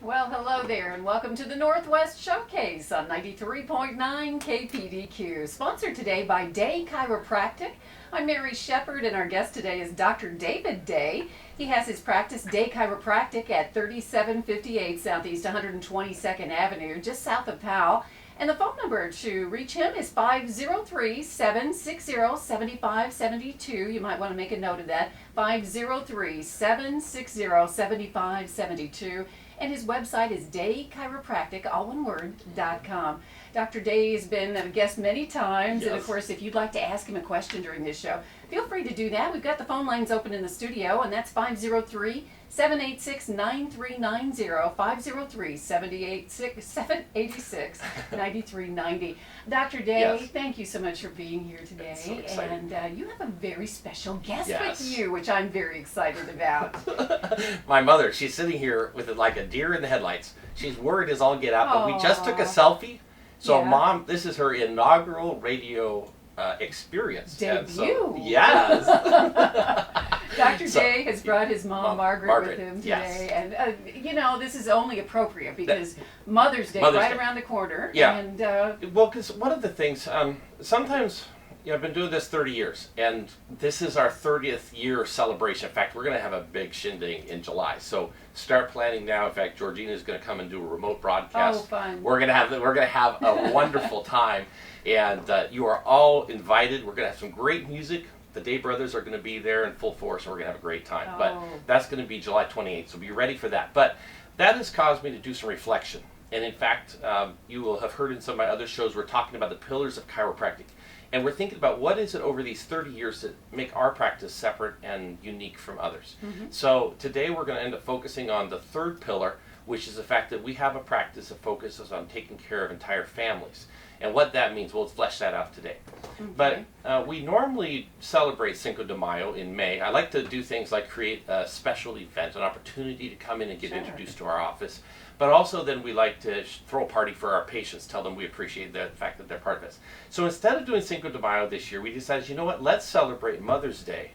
Well, hello there, and welcome to the Northwest Showcase on 93.9 KPDQ. Sponsored today by Day Chiropractic. I'm Mary Shepard, and our guest today is Dr. David Day. He has his practice, Day Chiropractic, at 3758 Southeast 122nd Avenue, just south of Powell. And the phone number to reach him is 503-760-7572. You might want to make a note of that, 503-760-7572. And his website is daychiropractic, all one word, .com. Dr. Day has been a guest many times, Yes. and of course, if you'd like to ask him a question during this show, feel free to do that. We've got the phone lines open in the studio, and that's 503-786-9390, 503-786-9390. Dr. Day, Yes. thank you so much for being here today. It's so exciting. And you have a very special guest Yes. with you, which I'm very excited about. My mother, she's sitting here with it like a deer in the headlights. She's worried as all get out, but we just took a Aw. selfie. So, Yeah. Mom, this is her inaugural radio experience. And Debut. so, yes. Dr. So, Day has brought his mom, Margaret, with him yes. today. And, this is only appropriate because Mother's Day Mother's right Day. around the corner. Yeah. And, Well, because one of the things, sometimes, I've been doing this 30 years, and this is our 30th year celebration. In fact, we're going to have a big shindig in July. So start planning now. In fact, Georgina is going to come and do a remote broadcast. Oh, fun. We're going to have a wonderful time, and you are all invited. We're going to have some great music. The Day Brothers are going to be there in full force, and we're going to have a great time. But Oh. that's going to be July 28th, so be ready for that. But that has caused me to do some reflection. And in fact, you will have heard in some of my other shows, we're talking about the pillars of chiropractic. And we're thinking about what is it over these 30 years that make our practice separate and unique from others. Mm-hmm. So today we're going to end up focusing on the third pillar, which is the fact that we have a practice that focuses on taking care of entire families. And what that means, we'll flesh that out today. Okay. But we normally celebrate Cinco de Mayo in May. I like to do things like create a special event, an opportunity to come in and get Sure. introduced to our office. But also then we like to throw a party for our patients, tell them we appreciate the fact that they're part of us. So instead of doing Cinco de Mayo this year, we decided, you know what, let's celebrate Mother's Day.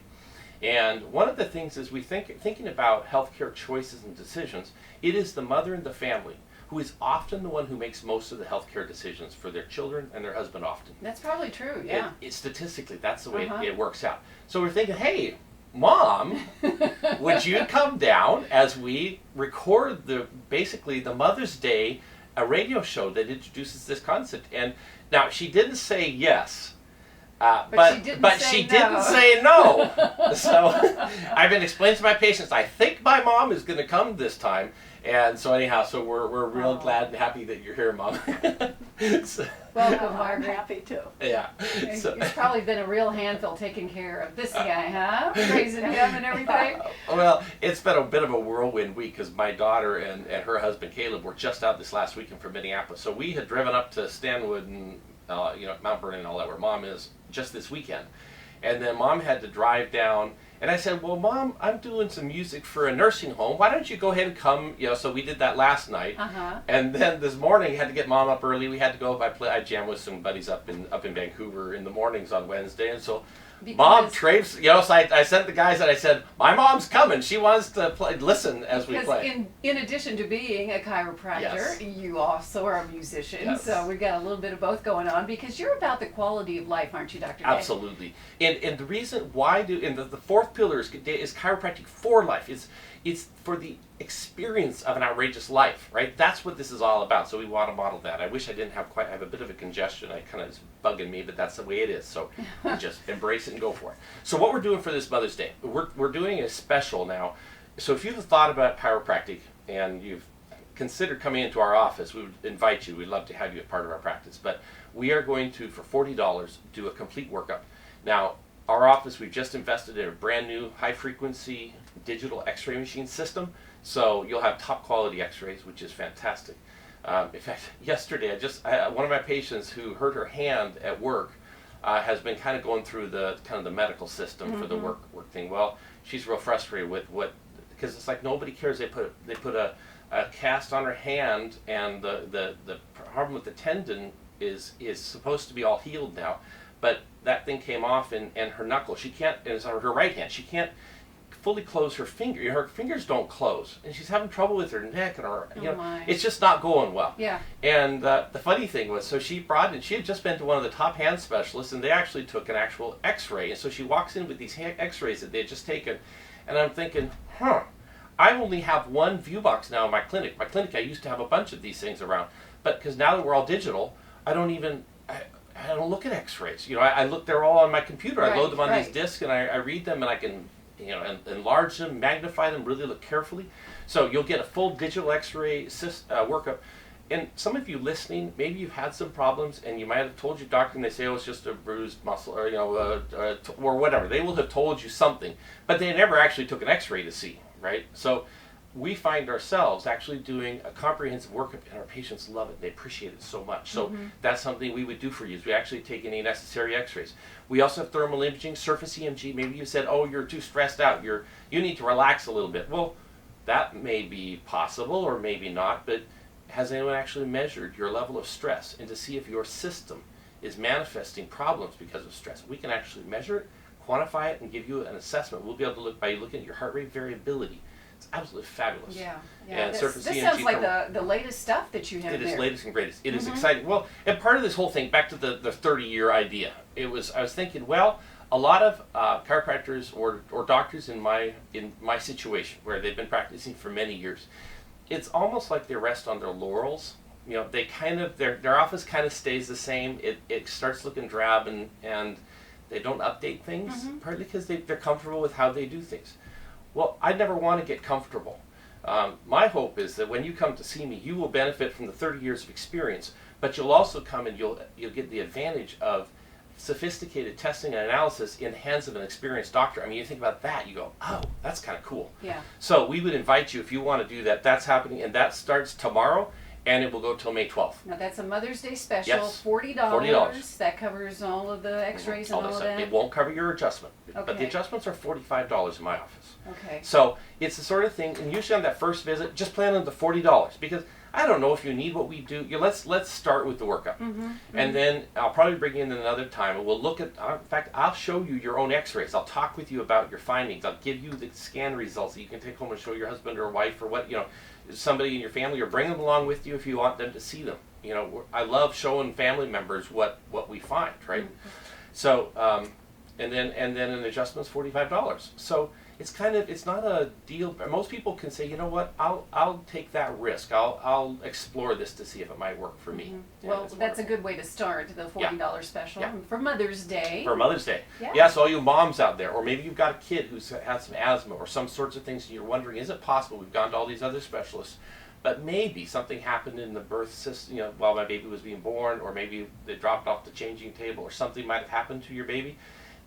And one of the things is thinking about healthcare choices and decisions, it is the mother and the family who is often the one who makes most of the healthcare decisions for their children and their husband often. That's probably true, yeah. Statistically, that's the way Uh-huh. it works out. So we're thinking, hey, Mom, would you come down as we record basically the Mother's Day, a radio show that introduces this concept? And now she didn't say yes, but she didn't say no. So I've been explaining to my patients, I think my mom is going to come this time. And so anyhow, so we're real glad and happy that you're here, Mom. So, Welcome, I'm Margaret. happy to. yeah. So, It's probably been a real handful taking care of this guy, huh? Raising him and everything. well, it's been a bit of a whirlwind week because my daughter and her husband Caleb were just out this last weekend from Minneapolis. So we had driven up to Stanwood and Mount Vernon and all that where Mom is just this weekend. And then Mom had to drive down. And I said, well, Mom, I'm doing some music for a nursing home. Why don't you go ahead and come? So we did that last night. Uh-huh. And then this morning, had to get Mom up early. We had to go. I jam with some buddies up in Vancouver in the mornings on Wednesday. And so Mom traves, so I sent the guys and I said, my mom's coming. She wants to listen as we play. Because in addition to being a chiropractor, Yes. you also are a musician. Yes. So we've got a little bit of both going on because you're about the quality of life, aren't you, Dr. Day? Absolutely. And the reason why the fourth pillar is chiropractic for life. It's for the experience of an outrageous life, right? That's what this is all about. So we want to model that. I wish I didn't have I have a bit of a congestion. It's bugging me, but that's the way it is. So we just embrace it and go for it. So what we're doing for this Mother's Day, we're doing a special now. So if you've thought about chiropractic and you've considered coming into our office, we would invite you. We'd love to have you as part of our practice. But we are going to, for $40, do a complete workup. Now, our office, we've just invested in a brand new high-frequency digital X-ray machine system. So you'll have top quality X-rays, which is fantastic. In fact, yesterday, one of my patients who hurt her hand at work has been kind of going through the medical system for the work thing. Well, she's real frustrated with because it's like nobody cares. They put a cast on her hand, and the problem with the tendon is supposed to be all healed now, but that thing came off and her knuckle. She can't. It's on her right hand. She can't fully close her finger. Her fingers don't close, and she's having trouble with her neck and her. My. It's just not going well. Yeah. And the funny thing was, so she brought in. She had just been to one of the top hand specialists, and they actually took an actual X-ray. And so she walks in with these X-rays that they had just taken, and I'm thinking, I only have one view box now in my clinic. My clinic, I used to have a bunch of these things around, but because now that we're all digital, I don't look at X-rays. I look. They're all on my computer. Right, I load them on right. these discs, and I read them, and I can, enlarge them, magnify them, really look carefully. So you'll get a full digital X-ray workup. And some of you listening, maybe you've had some problems, and you might have told your doctor, and they say, "Oh, it's just a bruised muscle," or or whatever. They will have told you something, but they never actually took an X-ray to see, right? So we find ourselves actually doing a comprehensive workup, and our patients love it. They appreciate it so much. So that's something we would do for you, is we actually take any necessary X-rays. We also have thermal imaging, surface EMG. Maybe you said, "Oh, you're too stressed out. You need to relax a little bit." Well, that may be possible or maybe not, but has anyone actually measured your level of stress and to see if your system is manifesting problems because of stress? We can actually measure it, quantify it, and give you an assessment. We'll be able to look by looking at your heart rate variability. It's absolutely fabulous. Yeah. And This surface sounds EMG like the latest stuff that you have It there. is latest and greatest. It is exciting. Well, and part of this whole thing, back to the 30-year idea, I was thinking, well, a lot of chiropractors or doctors in my situation, where they've been practicing for many years, it's almost like they rest on their laurels. They kind of, their office kind of stays the same. It starts looking drab, and they don't update things, partly because they're comfortable with how they do things. Well, I never want to get comfortable. My hope is that when you come to see me, you will benefit from the 30 years of experience, but you'll also come and you'll get the advantage of sophisticated testing and analysis in the hands of an experienced doctor. I mean, you think about that, you go, oh, that's kind of cool. Yeah. So we would invite you, if you want to do that. That's happening, and that starts tomorrow, and it will go till May 12th. Now that's a Mother's Day special, Yes. $40. $40. That covers all of the X-rays and all of that. It won't cover your adjustment, but the Okay. adjustments are $45 in my office. Okay. So it's the sort of thing, and usually on that first visit, just plan on the $40, because I don't know if you need what we do. Let's start with the workup, and then I'll probably bring you in another time, and we'll look at. In fact, I'll show you your own X-rays. I'll talk with you about your findings. I'll give you the scan results that you can take home and show your husband or wife or somebody in your family, or bring them along with you if you want them to see them. I love showing family members what we find, right? So, and then an adjustment's $45. So it's not a deal. Most people can say, you know what, I'll take that risk. I'll explore this to see if it might work for me. Well, that's a good way to start, the $40 special for Mother's Day. For Mother's Day. Yeah. Yes, all you moms out there, or maybe you've got a kid who's had some asthma or some sorts of things, and you're wondering, is it possible? We've gone to all these other specialists, but maybe something happened in the birth system, while my baby was being born, or maybe they dropped off the changing table, or something might have happened to your baby.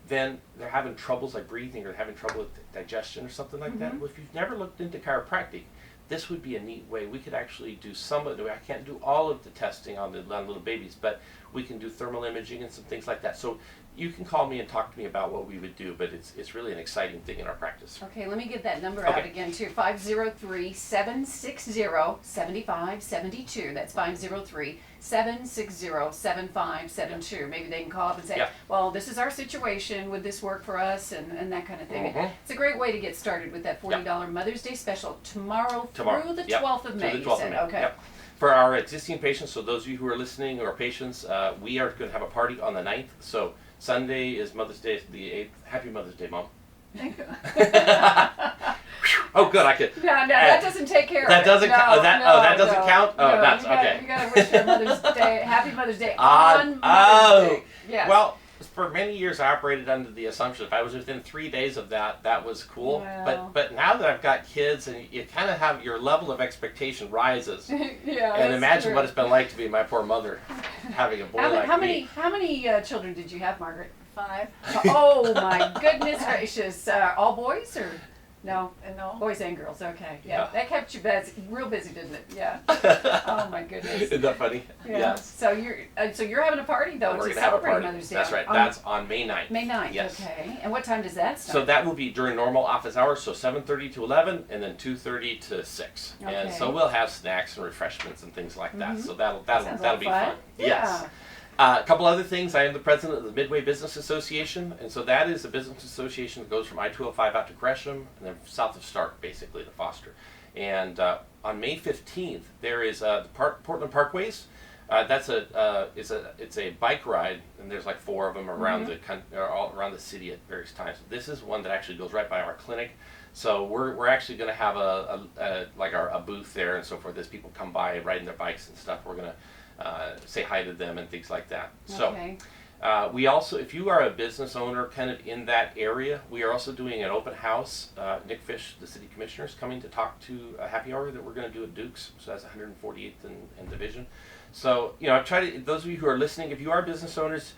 Then they're having troubles like breathing, or having trouble with digestion or something like that. Well, if you've never looked into chiropractic, this would be a neat way. We could actually do some of it. I can't do all of the testing on little babies, but we can do thermal imaging and some things like that. So you can call me and talk to me about what we would do, but it's really an exciting thing in our practice. Okay, let me get that number out again too. 503-760-7572. That's 503-760-7572. Maybe they can call up and say, well, this is our situation. Would this work for us? And that kind of thing. It's a great way to get started with that $40 Mother's Day special tomorrow through the 12th of May. Through the 12th of May. Okay. For our existing patients, so those of you who are listening or patients, we are going to have a party on the 9th. So Sunday is Mother's Day, the 8th. Happy Mother's Day, Mom. Thank you. Oh, good. I could. No, that doesn't take care that of doesn't it. count. That doesn't count. Oh, no, that's okay. You gotta wish your Mother's Day, Happy Mother's Day on Mother's Day. Yeah. Well, for many years I operated under the assumption if I was within 3 days of that was cool. Well. But now that I've got kids, and you kind of have your level of expectation rises. Yeah. And imagine true. what it's been like to be my poor mother, having a boy like me. How many children did you have, Margaret? 5. Oh my goodness gracious! All boys or no? No. Boys and girls. Okay. Yeah. Yeah. That kept you real busy, didn't it? Yeah. Oh my goodness. Isn't that funny? Yeah. Yes. So you're having a party though We're to gonna have a celebrate party. Mother's Day. That's right. That's on May 9th. May 9th. Yes. Okay. And what time does that start? So that will be during normal office hours, so 7:30 to 11, and then 2:30 to 6. And so Okay. we'll have snacks and refreshments and things like that. So that'll Sounds be like fun. Yeah. Yes. A couple other things. I am the president of the Midway Business Association, and so that is a business association that goes from I-205 out to Gresham and then south of Stark, basically, to Foster. And on May 15th, there is the Portland Parkways. It's a bike ride, and there's like 4 of them around all around the city at various times. This is one that actually goes right by our clinic, so we're actually going to have a booth there and so forth. As people come by riding their bikes and stuff, we're going to say hi to them and things like that. Okay. So we also, if you are a business owner kind of in that area, we are also doing an open house. Nick Fish, the city commissioner, is coming to talk to a happy hour that we're going to do at Duke's. So that's 148th and Division. So, I've tried to, those of you who are listening, if you are business owners,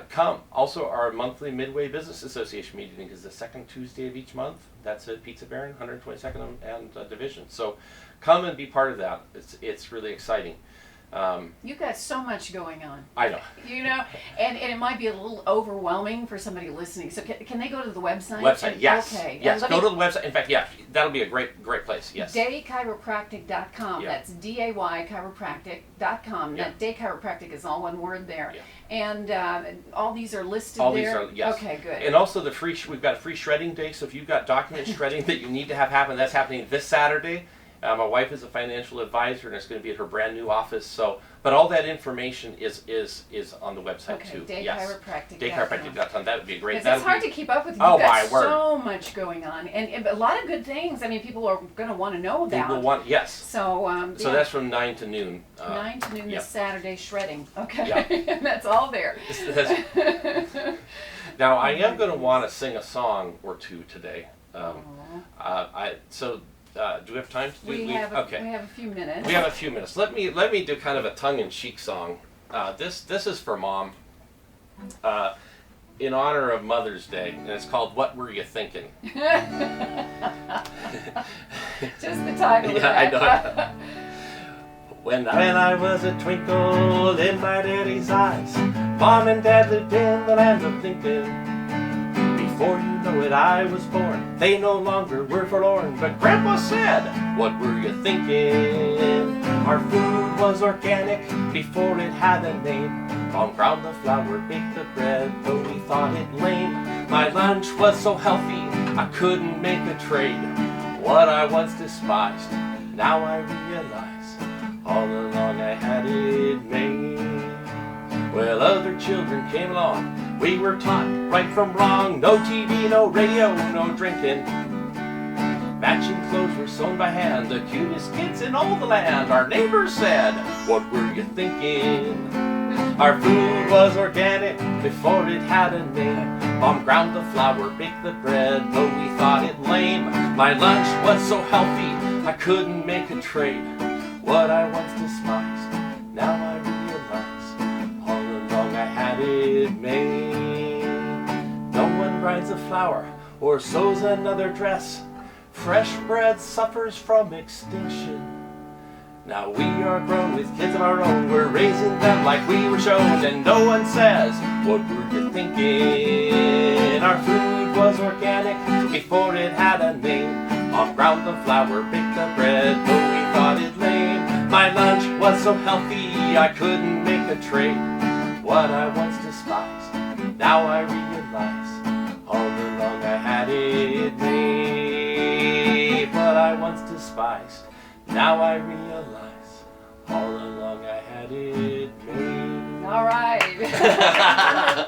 come. Also, our monthly Midway Business Association meeting is the second Tuesday of each month. That's at Pizza Baron, 122nd and Division. So come and be part of that. It's really exciting. You've got so much going on. I know. And it might be a little overwhelming for somebody listening. So can they go to the website? Yes. Okay. Yes, go to the website. In fact, yeah, that'll be a great place. Yes. Daychiropractic.com. Yeah. That's D-A-Y chiropractic.com. Yeah. That Day Chiropractic is all one word there. Yeah. And all these are listed All there? these are, yes. Okay, good. And also we've got a free shredding day, so if you've got document shredding that you need to have happen, that's happening this Saturday. My wife is a financial advisor, and it's going to be at her brand new office. So, but all that information is on the website too. Daychiropractic.com. Daychiropractic.com. That would be great. It's hard to keep up with. You've Oh, got my word. so much going on, and a lot of good things. I mean, people are going to want to know about. People want, yes. So, So that's from 9 to noon. 9 to noon yep. this Saturday, shredding. Okay, Yeah. and that's all there. Now I am going to want to sing a song or two today. Do we have time to do? We have a few minutes. We have a few minutes. Let me do kind of a tongue-in-cheek song. This is for Mom, in honor of Mother's Day, and it's called "What Were You Thinking?" Just the title. Yeah, I know. When I was a twinkle in my daddy's eyes, Mom and Dad lived in the land of Lincoln. Before you know it, I was born. They no longer were forlorn, but Grandpa said, "What were you thinking?" Our food was organic before it had a name. Mom ground the flour, baked the bread, though we thought it lame. My lunch was so healthy, I couldn't make a trade. What I once despised, now I realize, all along I had it made. Well, other children came along. We were taught right from wrong. No TV, no radio, no drinking. Matching clothes were sewn by hand. The cutest kids in all the land. Our neighbors said, "What were you thinking?" Our food was organic before it had a name. Mom ground the flour, baked the bread, though we thought it lame. My lunch was so healthy, I couldn't make a trade. What I once despised, now I realize, all along I had it made. No one grinds a flour or sews another dress. Fresh bread suffers from extinction. Now we are grown with kids of our own. We're raising them like we were shown, and no one says, "What were you thinking?" Our food was organic before it had a name. Mom ground the flour, baked the bread, though we thought it lame. My lunch was so healthy, I couldn't make a trade. What I once despised, now I realize, all along I had it made. What I once despised, now I realize, all along I had it made. All right.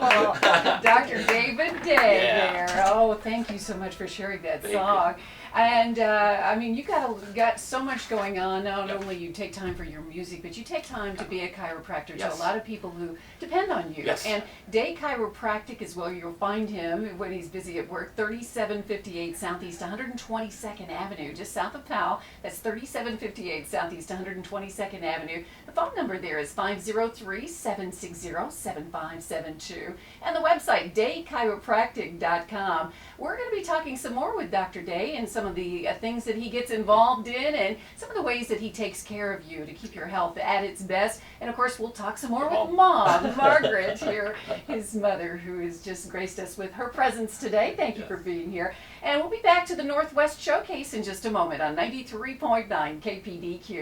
Wonderful. Dr. David Day there. Oh, thank you so much for sharing that song. And I mean, you got so much going on. Not only you take time for your music, but you take time to be a chiropractor to a lot of people who depend on you. Yes. And Day Chiropractic is where you'll find him when he's busy at work. 3758 Southeast 122nd Avenue, just south of Powell. That's 3758 Southeast 122nd Avenue. The phone number there is 503-760-7572. And the website, daychiropractic.com. We're going to be talking some more with Dr. Day and some of the things that he gets involved in and some of the ways that he takes care of you to keep your health at its best. And of course, we'll talk some more with Mom, Margaret here, his mother, who has just graced us with her presence today. Thank you for being here. And we'll be back to the Northwest Showcase in just a moment on 93.9 KPDQ.